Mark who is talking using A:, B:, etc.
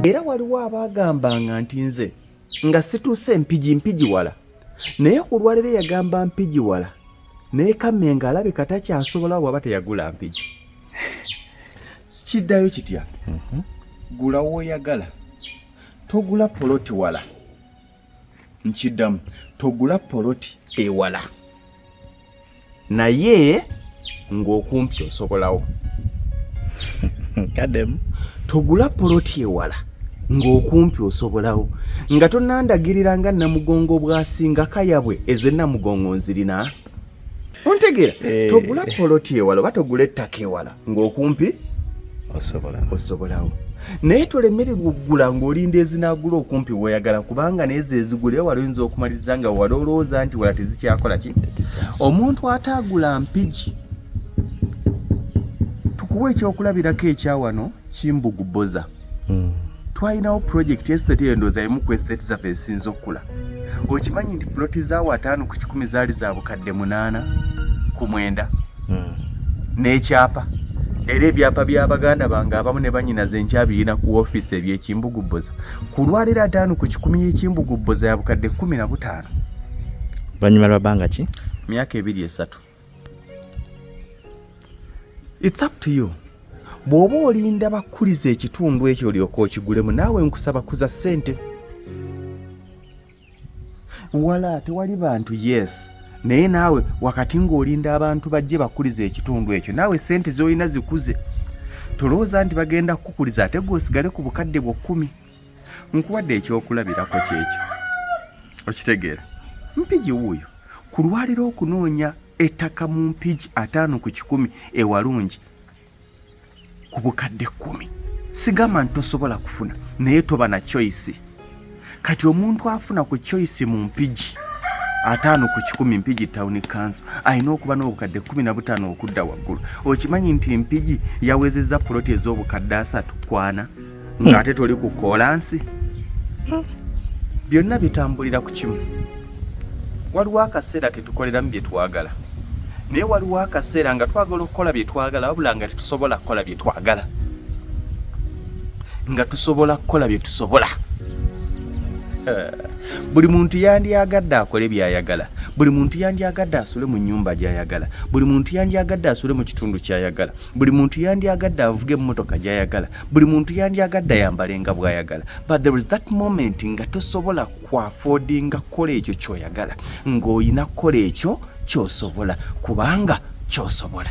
A: Era waliwo abagambanga nti nze nga situuse mpigi wala naye ku lwaliro yagamba mpigi wala naye Kamenga alabika takyasobola waba teyagula mpigi. Kiddayo kitya? Gula w'oyagala, togula poloti wala. Nkiddamu, togula poloti ewala naye ng'okumpi osobolawo.
B: Kadem
A: Togula poloti ewala ng'okumpi osobolawo nga tonnandagirira nga Namugongo bw'asinga kayabwe ez'Namugongo nzirina. Ontegeera? Togula poloti ewala oba togula ettaka ewala ng'okumpi osobolawo. Naye tolemererwa okugula ng'olinda ezinaagula okumpi w'oyagala kubanga n'ezo ezigula ewala oyinza okumaliriza nga wala olowooza nti wala tezikyakola ki. Omuntu ataagula mpigi tukuwa ekyokulabirako ekyawano Kimbuguboza. Twalinawo pulojekiti estate endooza emu ku estate zaffe ezisinza okukula. Okimanyi nti puloti zaawo 5/10 zaali za bukadde 8 ku 9 n'ekyapa era ebyapa by'abaganda bange abamu ne banyinaze enkyabirina ku ofiisi eby'Ekimbuguboza. Ku lwaliro 5/10 y'Ekimbuguboza ya bukadde 15.
B: Banyuma lwa banga ki?
A: Myaka 2-3. It's up to you. Bw'oba olinda bakuliza ekitundu ekyo olyoka okigulemu naawe nkusaba kuza ssente. Wala tewali bantu yes naye naawe wakati ng'olinda abantu bajje bakuliza ekitundu ekyo naawe ssente z'olina zikuze. Tolowooza nti bagenda kukukuliza ate gw'osigale ku bukadde 10. Nkuwadde ekyokulabirako kyekyo. Okitegeera? Mpigi wuuyo ku lwaliro okunoonya ettaka mu mpigi 5/10 ewalungi ku bukadde 10. Sigamba nti tosobola kufuna naye toba na choice. Kati omuntu afuna ku choice mu mpigi 5/10 mpigi town council alina okuba n'obukadde 15 okudda waggulu. Okimanyi nti mpigi yawezezza puloti ez'obukadde 3 kwana ng'ate toli ku koolansi. Byonna bitambulira ku kimu. Waliwo akaseera ke tukoleramu bye twagala naye waliwo akaseera nga twagala okukola bye twagala wabula nga tetusobola kukola bye twagala nga tusobola kukola bye tusobola. Buli muntu yandyagadde akole by'ayagala. Buli muntu yandyagadde asule mu nnyumba gy'ayagala. Buli muntu yandyagadde asule mu kitundu ky'ayagala. Buli muntu yandyagadde avuge emmotoka gy'ayagala. Buli muntu yandyagadde ayambalenga bw'ayagala. But there is that moment nga tosobola kwaffordinga kukola ekyo ky'oyagala ng'olina kukola ekyo ky'osobola kubanga ky'osobola.